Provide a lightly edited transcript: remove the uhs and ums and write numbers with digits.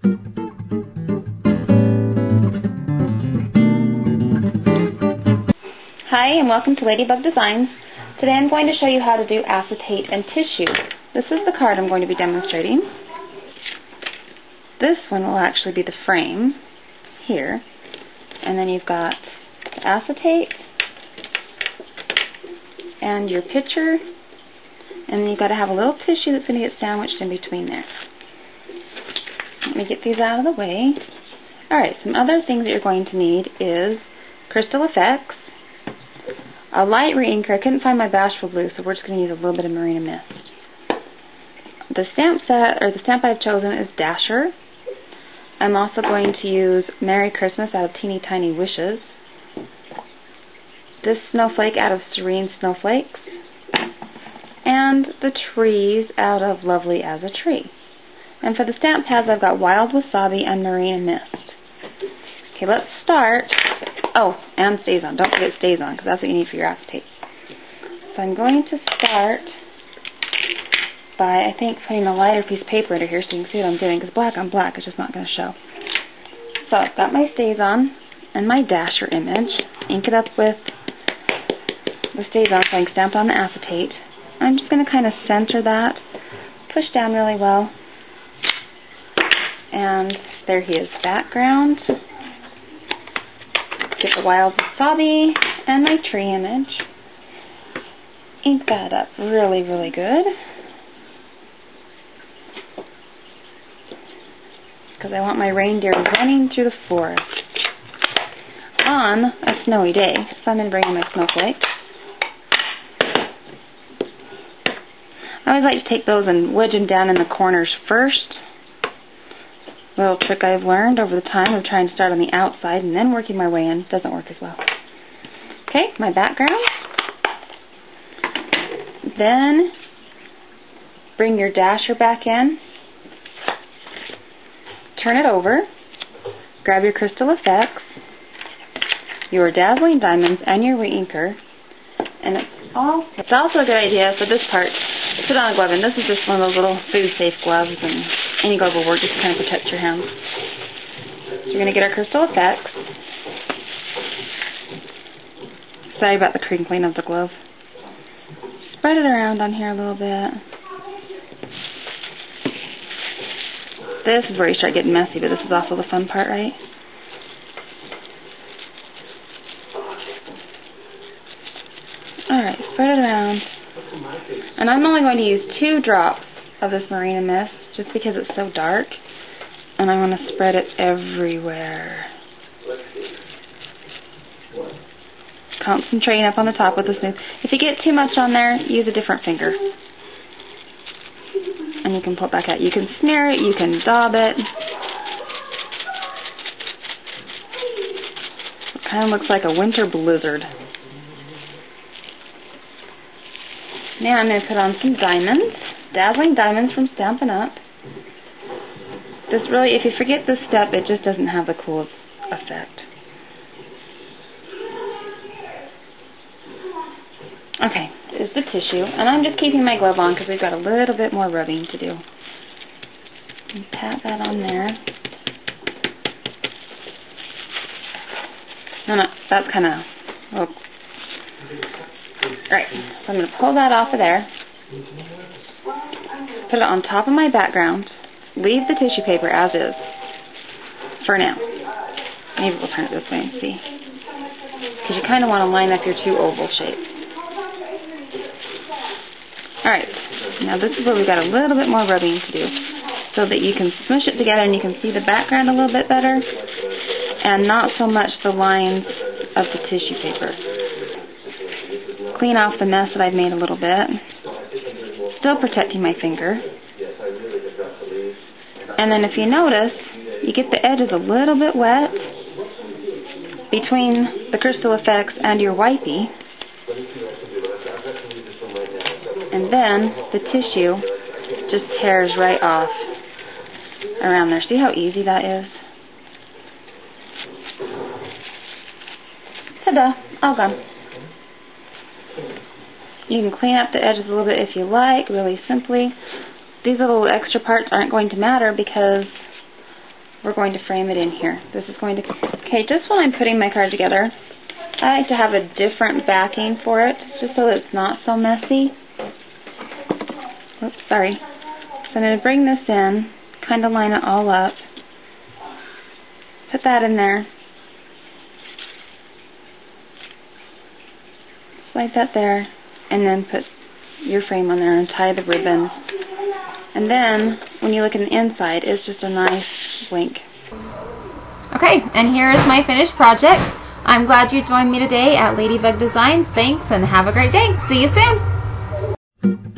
Hi and welcome to Ladybug Designs. Today I'm going to show you how to do acetate and tissue. This is the card I'm going to be demonstrating. This one will actually be the frame here, and then you've got the acetate and your picture, and then you've got to have a little tissue that's going to get sandwiched in between there. Let me get these out of the way. Alright, some other things that you're going to need is Crystal Effects, a light re-inker. I couldn't find my Bashful Blue, so we're just going to use a little bit of Marina Mist. The stamp set, or the stamp I've chosen, is Dasher. I'm also going to use Merry Christmas out of Teeny Tiny Wishes. This snowflake out of Serene Snowflakes. And the trees out of Lovely as a Tree. And for the stamp pads, I've got Wild Wasabi and Marina Mist. Okay, let's start. Oh, and StazOn. Don't forget StazOn, because that's what you need for your acetate. So I'm going to start by, I think, putting a lighter piece of paper into here so you can see what I'm doing, because black on black is just not going to show. So I've got my StazOn and my Dasher image. Ink it up with the StazOn so I can stamp on the acetate. I'm just going to kind of center that, push down really well, and there he is, background. Get the Wild Wasabi and my tree image. Ink that up really, really good, because I want my reindeer running through the forest on a snowy day. So I'm going to bring in my snowflakes. I always like to take those and wedge them down in the corners first. Little trick I've learned over the time of trying to start on the outside and then working my way in. Doesn't work as well. Okay, my background. Then bring your Dasher back in. Turn it over. Grab your Crystal Effects, your Dazzling Diamonds, and your re-inker. And it's also a good idea for this part to put on a glove. And this is just one of those little food-safe gloves, and any glove will work just to kind of protect your hands. So we're going to get our Crystal Effects. Sorry about the crinkling of the glove. Spread it around on here a little bit. This is where you start getting messy, but this is also the fun part, right? Alright, spread it around. And I'm only going to use 2 drops of this Marina Mist, just because it's so dark, and I want to spread it everywhere. Concentrating up on the top with the smooth. If you get too much on there, use a different finger. And you can pull it back out. You can smear it, you can daub it. It kind of looks like a winter blizzard. Now I'm going to put on some diamonds. Dazzling Diamonds from Stampin' Up. This really, if you forget this step, it just doesn't have the cool effect. Okay, this is the tissue, and I'm just keeping my glove on because we've got a little bit more rubbing to do. And pat that on there. No, that's kind of... Oh. Alright, so I'm going to pull that off of there. Put it on top of my background. Leave the tissue paper as is. For now. Maybe we'll turn it this way and see. Because you kind of want to line up your 2 oval shapes. Alright, now this is where we've got a little bit more rubbing to do. So that you can smush it together and you can see the background a little bit better. And not so much the lines of the tissue paper. Clean off the mess that I've made a little bit. Still protecting my finger. And then if you notice, you get the edges a little bit wet between the Crystal Effects and your wipey. And then the tissue just tears right off around there. See how easy that is? Ta-da! All gone. You can clean up the edges a little bit if you like, really simply. These little extra parts aren't going to matter because we're going to frame it in here. This is going to, okay, just while I'm putting my card together, I like to have a different backing for it, just so that it's not so messy. Oops, sorry. So I'm going to bring this in, kind of line it all up, put that in there, slide that there, and then put your frame on there and tie the ribbon. And then, when you look at the inside, it's just a nice wink. Okay, and here is my finished project. I'm glad you joined me today at Ladybug Designs. Thanks, and have a great day. See you soon.